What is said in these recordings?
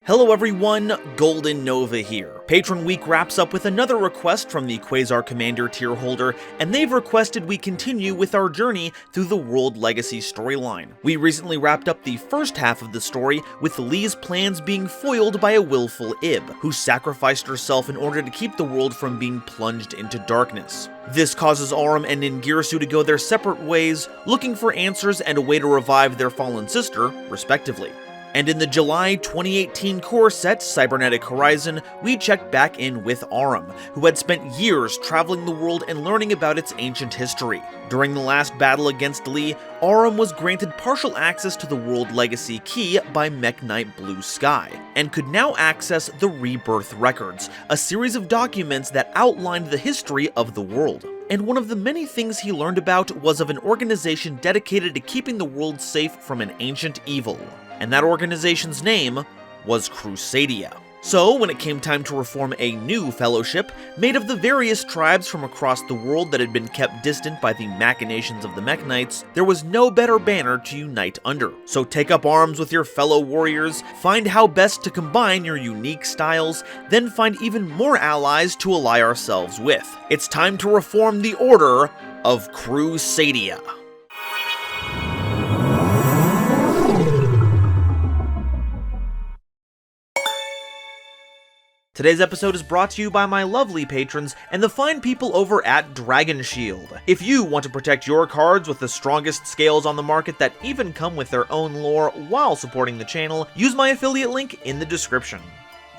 Hello everyone, GoldenNova here. Patron Week wraps up with another request from the Quasar Commander Tier Holder, and they've requested we continue with our journey through the World Legacy storyline. We recently wrapped up the first half of the story, with Lee's plans being foiled by a willful Ib, who sacrificed herself in order to keep the world from being plunged into darkness. This causes Aurum and Ningirsu to go their separate ways, looking for answers and a way to revive their fallen sister, respectively. And in the July 2018 core set, Cybernetic Horizon, we checked back in with Aurum, who had spent years traveling the world and learning about its ancient history. During the last battle against Lee, Aurum was granted partial access to the World Legacy Key by Mech Knight Blue Sky, and could now access the Rebirth Records, a series of documents that outlined the history of the world. And one of the many things he learned about was of an organization dedicated to keeping the world safe from an ancient evil. And that organization's name was Crusadia. So, when it came time to reform a new fellowship, made of the various tribes from across the world that had been kept distant by the machinations of the Mech Knights, there was no better banner to unite under. So take up arms with your fellow warriors, find how best to combine your unique styles, then find even more allies to ally ourselves with. It's time to reform the Order of Crusadia. Today's episode is brought to you by my lovely patrons and the fine people over at Dragon Shield. If you want to protect your cards with the strongest scales on the market that even come with their own lore while supporting the channel, use my affiliate link in the description.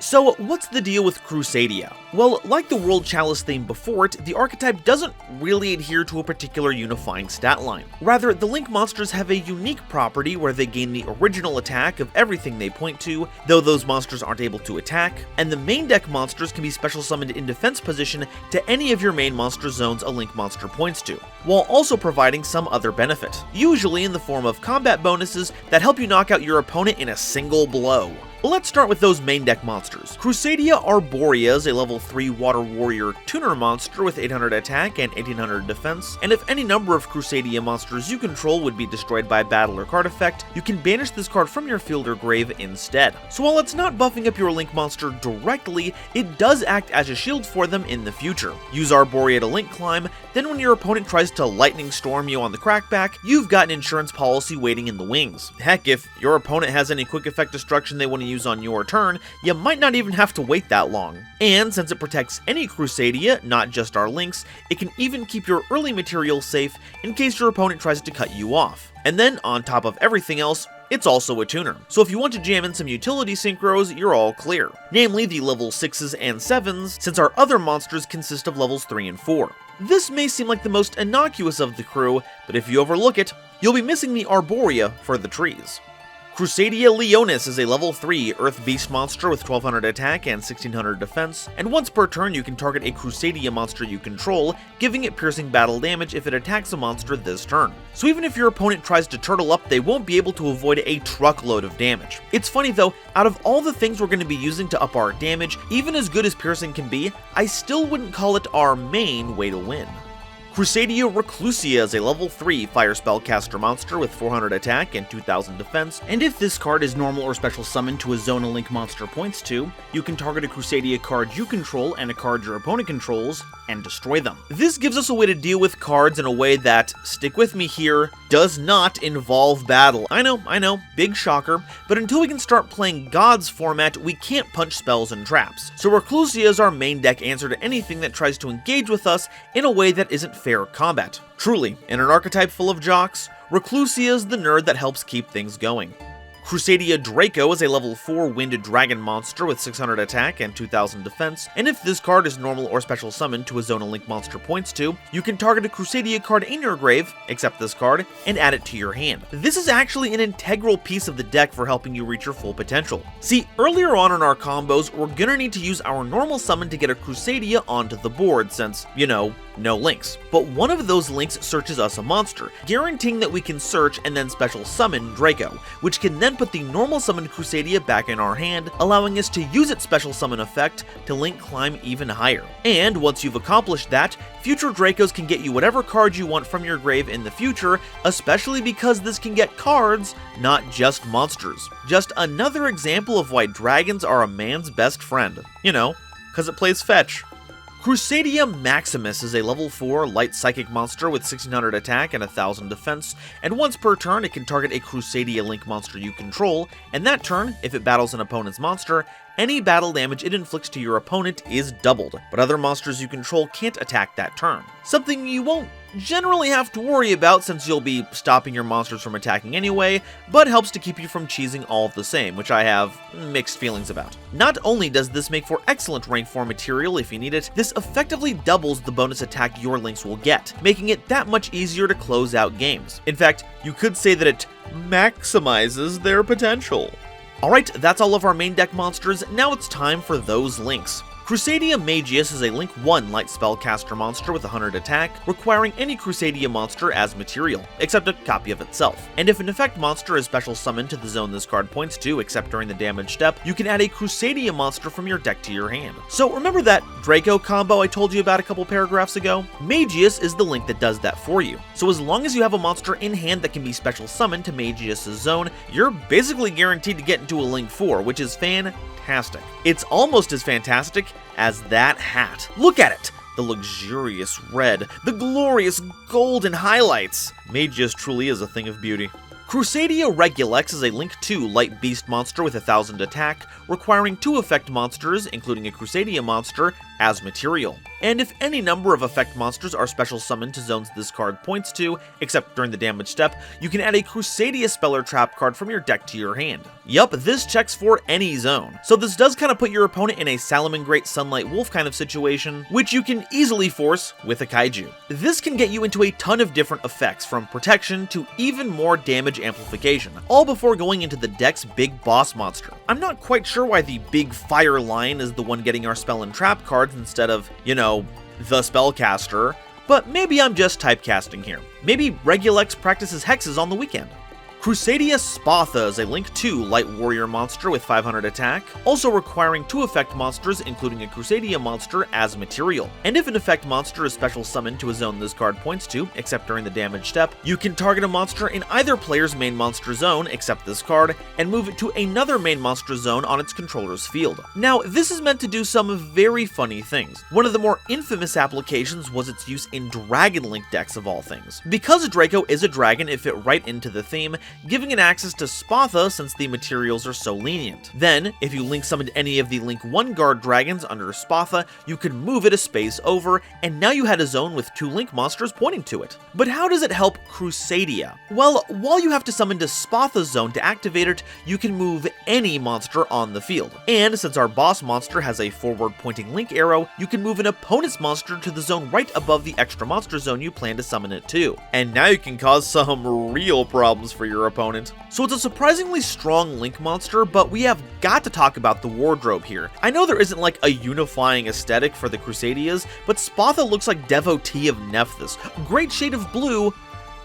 So, what's the deal with Crusadia? Well, like the World Chalice theme before it, the archetype doesn't really adhere to a particular unifying stat line. Rather, the Link monsters have a unique property where they gain the original attack of everything they point to, though those monsters aren't able to attack, and the main deck monsters can be special summoned in defense position to any of your main monster zones a Link monster points to, while also providing some other benefit, usually in the form of combat bonuses that help you knock out your opponent in a single blow. Let's start with those main deck monsters. Crusadia Arborea is a level 3 Water Warrior tuner monster with 800 attack and 1800 defense, and if any number of Crusadia monsters you control would be destroyed by battle or card effect, you can banish this card from your field or grave instead. So while it's not buffing up your Link monster directly, it does act as a shield for them in the future. Use Arborea to Link climb, then when your opponent tries to lightning storm you on the crackback, you've got an insurance policy waiting in the wings. Heck, if your opponent has any quick effect destruction they want to use on your turn, you might not even have to wait that long. And since it protects any Crusadia, not just our Links, it can even keep your early materials safe in case your opponent tries to cut you off. And then, on top of everything else, it's also a tuner, so if you want to jam in some utility synchros, you're all clear. Namely the level 6s and 7s, since our other monsters consist of levels 3 and 4. This may seem like the most innocuous of the crew, but if you overlook it, you'll be missing the Arborea for the trees. Crusadia Leonis is a level 3 Earth Beast monster with 1200 attack and 1600 defense, and once per turn you can target a Crusadia monster you control, giving it piercing battle damage if it attacks a monster this turn. So even if your opponent tries to turtle up, they won't be able to avoid a truckload of damage. It's funny though, out of all the things we're going to be using to up our damage, even as good as piercing can be, I still wouldn't call it our main way to win. Crusadia Reclusia is a level 3 Fire Spellcaster monster with 400 attack and 2000 defense, and if this card is normal or special summoned to a zone a Link monster points to, you can target a Crusadia card you control and a card your opponent controls, and destroy them. This gives us a way to deal with cards in a way that, stick with me here, does not involve battle. I know, big shocker, but until we can start playing Gods format, we can't punch spells and traps. So Reclusia is our main deck answer to anything that tries to engage with us in a way that isn't fair combat. Truly, in an archetype full of jocks, Reclusia is the nerd that helps keep things going. Crusadia Draco is a level 4 Winged Dragon monster with 600 attack and 2000 defense, and if this card is normal or special summoned to a zone a Link monster points to, you can target a Crusadia card in your grave, except this card, and add it to your hand. This is actually an integral piece of the deck for helping you reach your full potential. See, earlier on in our combos, we're gonna need to use our normal summon to get a Crusadia onto the board since, you know, no links. But one of those links searches us a monster, guaranteeing that we can search and then special summon Draco, which can then put the normal summoned Crusadia back in our hand, allowing us to use its special summon effect to link climb even higher. And once you've accomplished that, future Dracos can get you whatever cards you want from your grave in the future, especially because this can get cards, not just monsters. Just another example of why dragons are a man's best friend. You know, because it plays fetch. Crusadia Maximus is a level 4 light psychic monster with 1600 attack and 1000 defense, and once per turn it can target a Crusadia Link monster you control, and that turn, if it battles an opponent's monster, any battle damage it inflicts to your opponent is doubled, but other monsters you control can't attack that turn. Something you won't generally have to worry about since you'll be stopping your monsters from attacking anyway, but helps to keep you from cheesing all the same, which I have mixed feelings about. Not only does this make for excellent rank 4 material if you need it, this effectively doubles the bonus attack your links will get, making it that much easier to close out games. In fact, you could say that it maximizes their potential. Alright, that's all of our main deck monsters, now it's time for those links. Crusadia Magius is a Link 1 light spellcaster monster with 100 attack, requiring any Crusadia monster as material, except a copy of itself. And if an effect monster is special summoned to the zone this card points to, except during the damage step, you can add a Crusadia monster from your deck to your hand. So remember that Draco combo I told you about a couple paragraphs ago? Magius is the link that does that for you. So as long as you have a monster in hand that can be special summoned to Magius' zone, you're basically guaranteed to get into a Link 4, which is fantastic. It's almost as fantastic as that hat. Look at it! The luxurious red, the glorious golden highlights. Magius truly is a thing of beauty. Crusadia Regulex is a Link 2 light beast monster with 1000 attack, requiring 2 effect monsters, including a Crusadia monster, as material. And if any number of effect monsters are special summoned to zones this card points to, except during the damage step, you can add a Crusadia Speller Trap card from your deck to your hand. Yup, this checks for any zone. So this does kind of put your opponent in a Salamangreat Sunlight Wolf kind of situation, which you can easily force with a Kaiju. This can get you into a ton of different effects, from protection to even more damage amplification, all before going into the deck's big boss monster. I'm not quite sure why the big fire lion is the one getting our spell and trap cards instead of, you know, the spellcaster, but maybe I'm just typecasting here. Maybe Regulex practices hexes on the weekend. Crusadia Spatha is a Link 2 light warrior monster with 500 attack, also requiring 2 effect monsters, including a Crusadia monster, as material. And if an effect monster is special summoned to a zone this card points to, except during the damage step, you can target a monster in either player's main monster zone, except this card, and move it to another main monster zone on its controller's field. Now, this is meant to do some very funny things. One of the more infamous applications was its use in Dragon Link decks of all things. Because Draco is a dragon, it fit right into the theme, giving it access to Spatha since the materials are so lenient. Then, if you link summoned any of the Link 1 guard dragons under Spatha, you could move it a space over, and now you had a zone with 2 Link monsters pointing to it. But how does it help Crusadia? Well, while you have to summon to Spatha's zone to activate it, you can move any monster on the field. And since our boss monster has a forward-pointing Link arrow, you can move an opponent's monster to the zone right above the extra monster zone you plan to summon it to. And now you can cause some real problems for your opponent. So it's a surprisingly strong Link monster, but we have got to talk about the wardrobe here. I know there isn't like a unifying aesthetic for the Crusadias, but Spatha looks like devotee of Nephthys. Great shade of blue,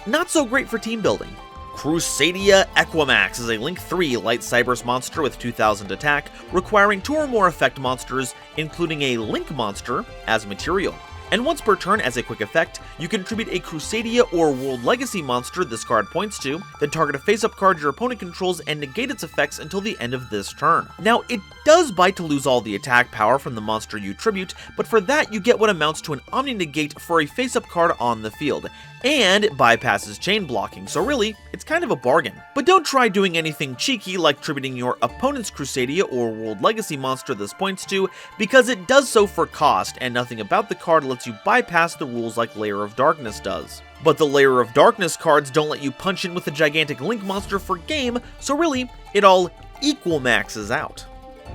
not so great for team building. Crusadia Equimax is a Link 3 light Cyberse monster with 2000 attack, requiring 2 or more effect monsters, including a Link monster, as material. And once per turn, as a quick effect, you can attribute a Crusadia or World Legacy monster this card points to, then target a face-up card your opponent controls and negate its effects until the end of this turn. Now, it does bite to lose all the attack power from the monster you tribute, but for that you get what amounts to an Omni-Negate for a face-up card on the field. And it bypasses chain blocking, so really, it's kind of a bargain. But don't try doing anything cheeky like tributing your opponent's Crusadia or World Legacy monster this points to, because it does so for cost, and nothing about the card lets you bypass the rules like Layer of Darkness does. But the Layer of Darkness cards don't let you punch in with a gigantic Link monster for game, so really, it all equal maxes out.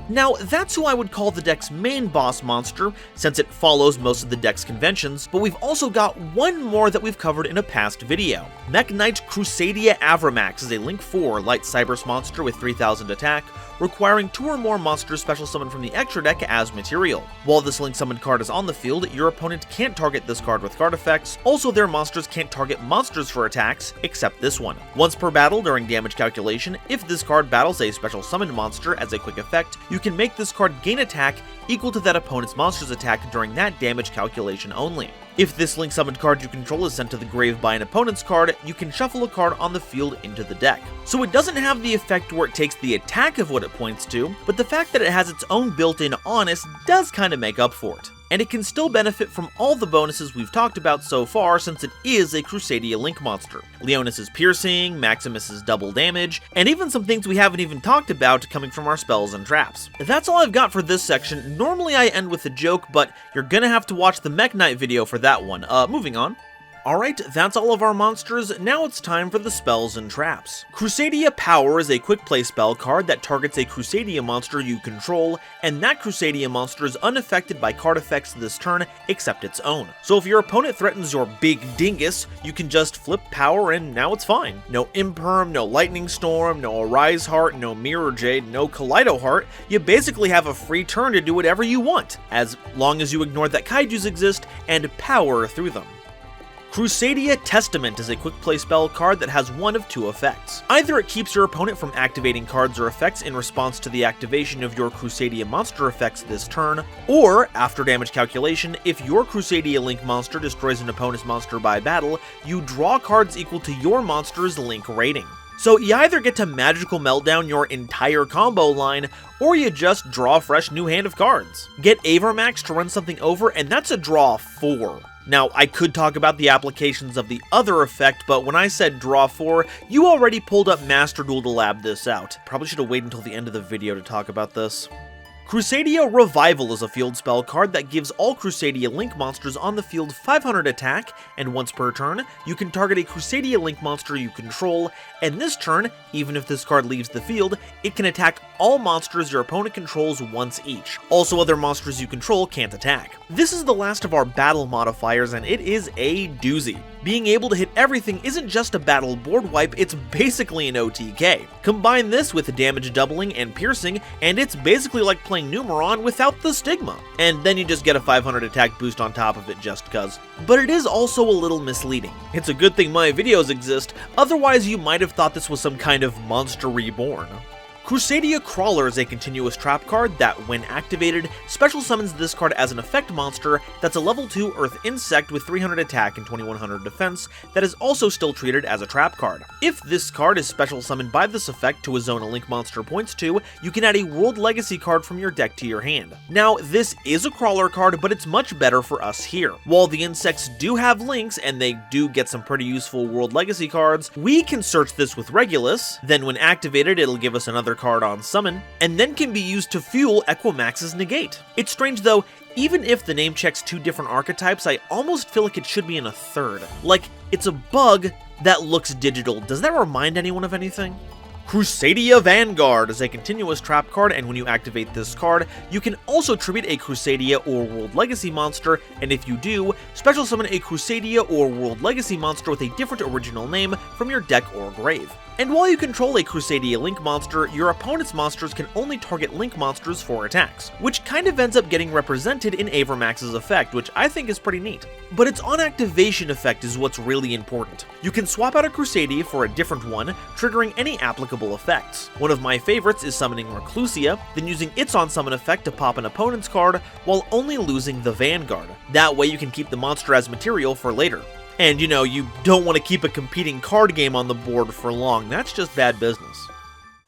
Now, that's who I would call the deck's main boss monster, since it follows most of the deck's conventions, but we've also got one more that we've covered in a past video. Mech Knight Crusadia Avramax is a Link 4 light Cybers monster with 3000 attack, requiring 2 or more monsters special summoned from the extra deck as material. While this Link summoned card is on the field, your opponent can't target this card with card effects, also their monsters can't target monsters for attacks, except this one. Once per battle during damage calculation, if this card battles a special summoned monster as a quick effect, you can make this card gain attack equal to that opponent's monster's attack during that damage calculation only. If this Link summoned card you control is sent to the grave by an opponent's card, you can shuffle a card on the field into the deck. So it doesn't have the effect where it takes the attack of what it points to, but the fact that it has its own built-in honest does kinda make up for it. And it can still benefit from all the bonuses we've talked about so far since it is a Crusadia Link monster. Leonis' piercing, Maximus' double damage, and even some things we haven't even talked about coming from our spells and traps. That's all I've got for this section. Normally I end with a joke, but you're gonna have to watch the Mech Knight video for that one. Moving on. Alright, that's all of our monsters, now it's time for the spells and traps. Crusadia Power is a quick play spell card that targets a Crusadia monster you control, and that Crusadia monster is unaffected by card effects this turn except its own. So if your opponent threatens your big dingus, you can just flip Power and now it's fine. No Imperm, no Lightning Storm, no Arise Heart, no Mirror Jade, no Kaleido Heart, you basically have a free turn to do whatever you want, as long as you ignore that kaijus exist and power through them. Crusadia Testament is a quick play spell card that has one of 2 effects. Either it keeps your opponent from activating cards or effects in response to the activation of your Crusadia monster effects this turn, or, after damage calculation, if your Crusadia Link monster destroys an opponent's monster by battle, you draw cards equal to your monster's Link rating. So you either get to Magical Meltdown your entire combo line, or you just draw a fresh new hand of cards. Get Avramax to run something over, and that's a draw 4. Now, I could talk about the applications of the other effect, but when I said draw 4, you already pulled up Master Duel to lab this out. Probably should have waited until the end of the video to talk about this. Crusadia Revival is a field spell card that gives all Crusadia Link monsters on the field 500 attack, and once per turn, you can target a Crusadia Link monster you control, and this turn, even if this card leaves the field, it can attack all monsters your opponent controls once each. Also, other monsters you control can't attack. This is the last of our battle modifiers, and it is a doozy. Being able to hit everything isn't just a battle board wipe, it's basically an OTK. Combine this with damage doubling and piercing, and it's basically like playing Numeron without the stigma. And then you just get a 500 attack boost on top of it just cuz. But it is also a little misleading. It's a good thing my videos exist, otherwise you might have thought this was some kind of monster reborn. Crusadia Crawler is a continuous trap card that, when activated, special summons this card as an effect monster that's a level 2 Earth Insect with 300 attack and 2100 defense that is also still treated as a trap card. If this card is special summoned by this effect to a zone a Link monster points to, you can add a World Legacy card from your deck to your hand. Now, this is a Crawler card, but it's much better for us here. While the insects do have links, and they do get some pretty useful World Legacy cards, we can search this with Regulus, then when activated it'll give us another card on summon, and then can be used to fuel Equimax's negate. It's strange though, even if the name checks 2 different archetypes, I almost feel like it should be in a third. Like, it's a bug that looks digital. Does that remind anyone of anything? Crusadia Vanguard is a continuous trap card, and when you activate this card, you can also tribute a Crusadia or World Legacy monster, and if you do, special summon a Crusadia or World Legacy monster with a different original name from your deck or grave. And while you control a Crusadia Link monster, your opponent's monsters can only target Link monsters for attacks, which kind of ends up getting represented in Avramax's effect, which I think is pretty neat. But its on-activation effect is what's really important. You can swap out a Crusadia for a different one, triggering any applicable effects. One of my favorites is summoning Reclusia, then using its on-summon effect to pop an opponent's card, while only losing the Vanguard. That way you can keep the monster as material for later. And you know, you don't want to keep a competing card game on the board for long, that's just bad business.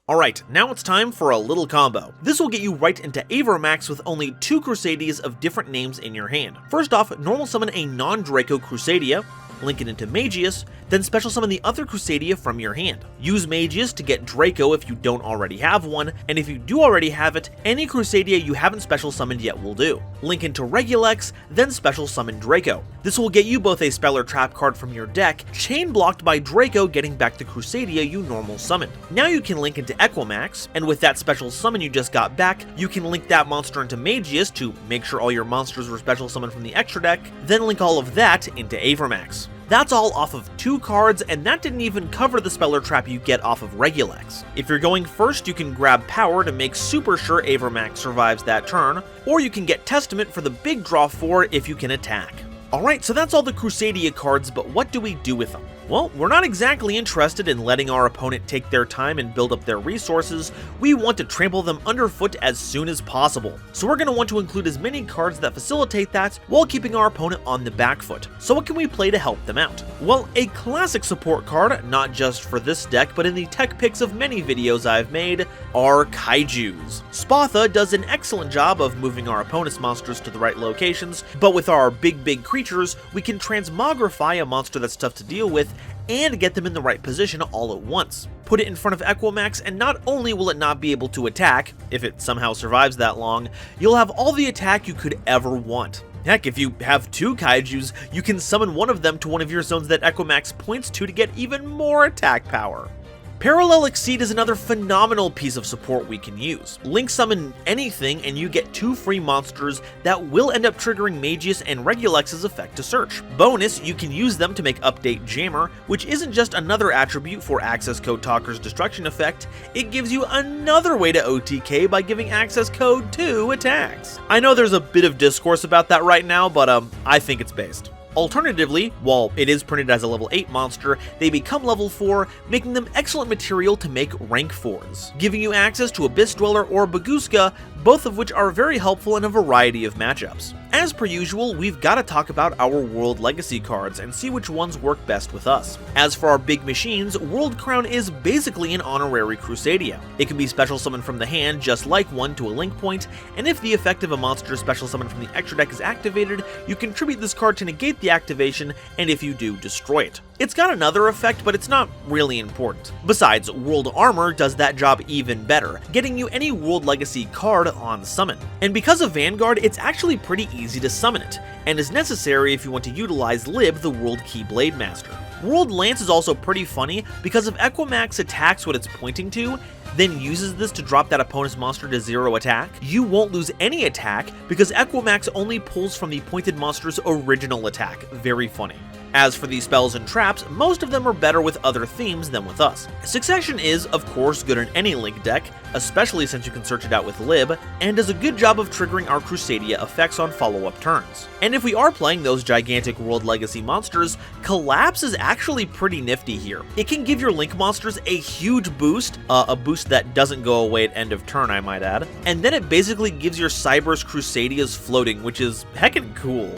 Alright, now it's time for a little combo. This will get you right into Avramax with only 2 Crusadias of different names in your hand. First off, normal summon a non-Draco Crusadia, link it into Magius, then special summon the other Crusadia from your hand. Use Magius to get Draco if you don't already have one, and if you do already have it, any Crusadia you haven't special summoned yet will do. Link into Regulex, then special summon Draco. This will get you both a spell or trap card from your deck, chain blocked by Draco getting back the Crusadia you normal summoned. Now you can link into Equimax, and with that special summon you just got back, you can link that monster into Magius to make sure all your monsters were special summoned from the extra deck, then link all of that into Avermax. That's all off of 2 cards, and that didn't even cover the spell or trap you get off of Regulex. If you're going first, you can grab Power to make super sure Avermax survives that turn, or you can get Testament for the big draw 4 if you can attack. Alright, so that's all the Crusadia cards, but what do we do with them? Well, we're not exactly interested in letting our opponent take their time and build up their resources. We want to trample them underfoot as soon as possible. So we're going to want to include as many cards that facilitate that while keeping our opponent on the back foot. So what can we play to help them out? Well, a classic support card, not just for this deck, but in the tech picks of many videos I've made, are Kaijus. Spatha does an excellent job of moving our opponent's monsters to the right locations, but with our big creatures, we can transmogrify a monster that's tough to deal with and get them in the right position all at once. Put it in front of Equimax, and not only will it not be able to attack, if it somehow survives that long, you'll have all the attack you could ever want. Heck, if you have 2 Kaijus, you can summon one of them to one of your zones that Equimax points to get even more attack power. Parallel Exceed is another phenomenal piece of support we can use. Link summon anything and you get 2 free monsters that will end up triggering Magius and Regulex's effect to search. Bonus, you can use them to make Update Jammer, which isn't just another attribute for Access Code Talker's destruction effect, it gives you another way to OTK by giving Access Code to attacks. I know there's a bit of discourse about that right now, but I think it's based. Alternatively, while it is printed as a level 8 monster, they become level 4, making them excellent material to make rank 4s, giving you access to Abyss Dweller or Baguska, both of which are very helpful in a variety of matchups. As per usual, we've got to talk about our World Legacy cards and see which ones work best with us. As for our big machines, World Crown is basically an honorary Crusadia. It can be special summoned from the hand just like one to a link point, and if the effect of a monster special summoned from the extra deck is activated, you contribute this card to negate the activation, and if you do, destroy it. It's got another effect, but it's not really important. Besides, World Armor does that job even better, getting you any World Legacy card on summon. And because of Vanguard, it's actually pretty easy to summon it, and is necessary if you want to utilize Lib, the World Keyblade Master. World Lance is also pretty funny because if Equimax attacks what it's pointing to, then uses this to drop that opponent's monster to 0 attack, you won't lose any attack because Equimax only pulls from the pointed monster's original attack. Very funny. As for these spells and traps, most of them are better with other themes than with us. Succession is, of course, good in any Link deck, especially since you can search it out with Lib, and does a good job of triggering our Crusadia effects on follow-up turns. And if we are playing those gigantic World Legacy monsters, Collapse is actually pretty nifty here. It can give your Link monsters a huge boost, a boost that doesn't go away at end of turn, I might add, and then it basically gives your Cyberse Crusadias floating, which is heckin' cool.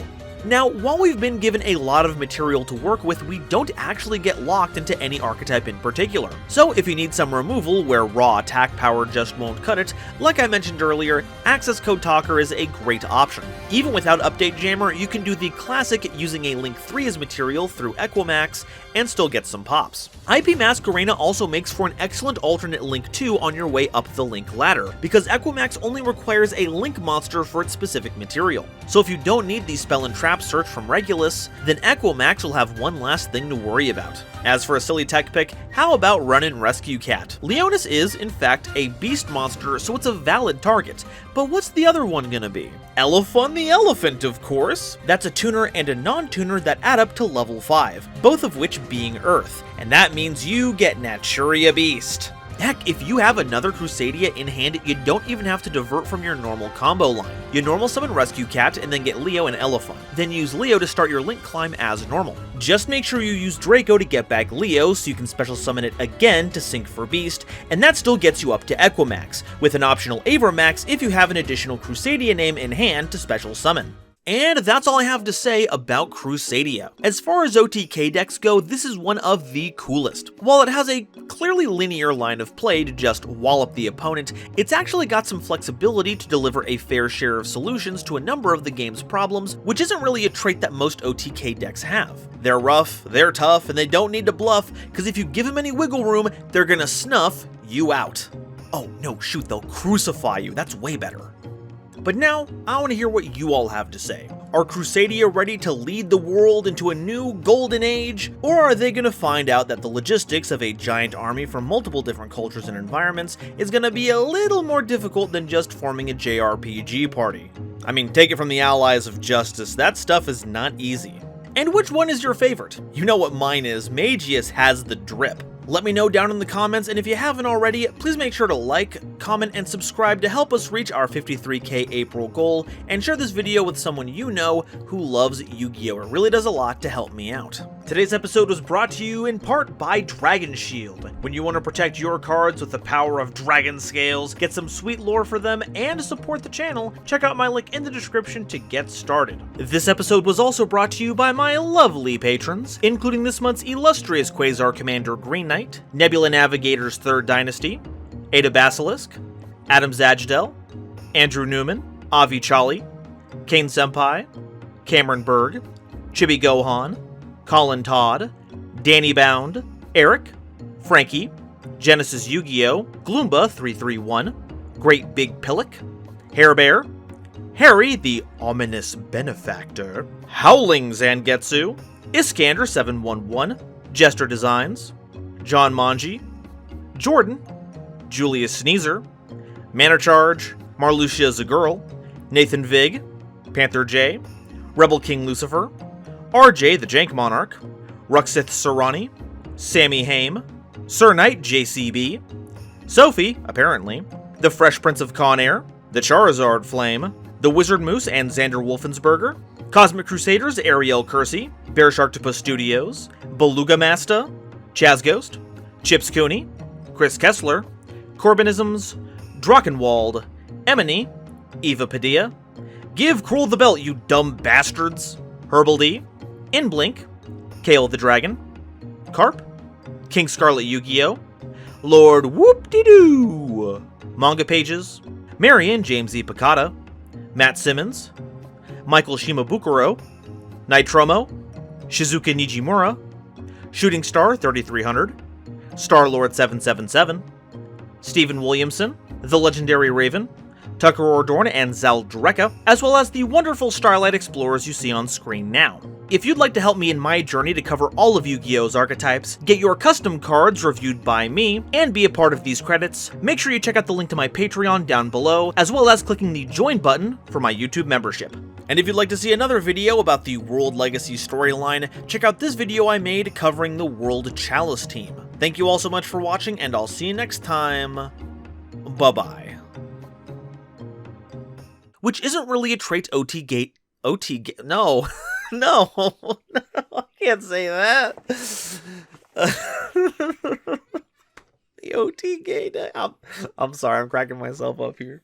Now, while we've been given a lot of material to work with, we don't actually get locked into any archetype in particular. So if you need some removal where raw attack power just won't cut it, like I mentioned earlier, Access Code Talker is a great option. Even without Update Jammer, you can do the classic using a Link 3 as material through Equimax and still get some pops. IP Masquerena also makes for an excellent alternate Link 2 on your way up the Link ladder, because Equimax only requires a Link monster for its specific material. So if you don't need the spell and trap search from Regulus, then Equimax will have one last thing to worry about. As for a silly tech pick, how about Run-In Rescue Cat? Leonis is, in fact, a beast monster, so it's a valid target, but what's the other one gonna be? Elephant the Elephant, of course! That's a tuner and a non-tuner that add up to level 5, both of which being Earth, and that means you get Naturia Beast. Heck, if you have another Crusadia in hand, you don't even have to divert from your normal combo line. You normal summon Rescue Cat and then get Leo and Elephant. Then use Leo to start your Link climb as normal. Just make sure you use Draco to get back Leo so you can special summon it again to sync for Beast, and that still gets you up to Equimax, with an optional Avermax if you have an additional Crusadia name in hand to special summon. And that's all I have to say about Crusadia. As far as OTK decks go, this is one of the coolest. While it has a clearly linear line of play to just wallop the opponent, it's actually got some flexibility to deliver a fair share of solutions to a number of the game's problems, which isn't really a trait that most OTK decks have. They're rough, they're tough, and they don't need to bluff, because if you give them any wiggle room, they're gonna snuff you out. Oh no, shoot, they'll crucify you, that's way better. But now, I want to hear what you all have to say. Are Crusadia ready to lead the world into a new golden age? Or are they going to find out that the logistics of a giant army from multiple different cultures and environments is going to be a little more difficult than just forming a JRPG party? I mean, take it from the Allies of Justice, that stuff is not easy. And which one is your favorite? You know what mine is, Magius has the drip. Let me know down in the comments, and if you haven't already, please make sure to like, comment, and subscribe to help us reach our 53k April goal, and share this video with someone you know who loves Yu-Gi-Oh! It really does a lot to help me out. Today's episode was brought to you in part by Dragon Shield. When you want to protect your cards with the power of dragon scales, get some sweet lore for them, and support the channel, check out my link in the description to get started. This episode was also brought to you by my lovely patrons, including this month's illustrious Quasar Commander Green Knight, Nebula Navigator's 3rd Dynasty, Ada Basilisk, Adam Zajdel, Andrew Newman, Avi Chali, Kane Senpai, Cameron Berg, Chibi Gohan, Colin Todd, Danny Bound, Eric, Frankie, Genesis Yu-Gi-Oh!, Gloomba331, Great Big Pillock, Hairbear, Harry the Ominous Benefactor, Howling Zangetsu, Iskander711, Jester Designs, John Manji, Jordan, Julius Sneezer, Mana Charge, Marluxia Zagurl, Nathan Vig, Panther J, Rebel King Lucifer, RJ the Jank Monarch, Ruxith Sarani, Sammy Haim, Sir Knight JCB, Sophie, apparently, the Fresh Prince of Conair, the Charizard Flame, the Wizard Moose and Xander Wolfensberger, Cosmic Crusaders Ariel Kersey, Bear Sharktopus Studios, Beluga Masta, Chaz Ghost, Chips Cooney, Chris Kessler, Corbinisms, Drachenwald, Emony, Eva Padilla, Give Cruel the Belt, you dumb bastards, Herbal D, Inblink, Kale the Dragon, Carp, King Scarlet Yu-Gi-Oh!, Lord Whoop-de-Doo, Manga Pages, Marion James E. Picata, Matt Simmons, Michael Shimabukuro, Nitromo, Shizuka Nijimura, Shooting Star 3300, Star-Lord 777, Stephen Williamson, The Legendary Raven, Tucker Ordorn and Zaldreka, as well as the wonderful Starlight Explorers you see on screen now. If you'd like to help me in my journey to cover all of Yu-Gi-Oh's archetypes, get your custom cards reviewed by me, and be a part of these credits, make sure you check out the link to my Patreon down below, as well as clicking the join button for my YouTube membership. And if you'd like to see another video about the World Legacy storyline, check out this video I made covering the World Chalice team. Thank you all so much for watching, and I'll see you next time. Bye-bye. Which isn't really a trait no, no, I can't say that. The OT gate, I'm sorry, I'm cracking myself up here.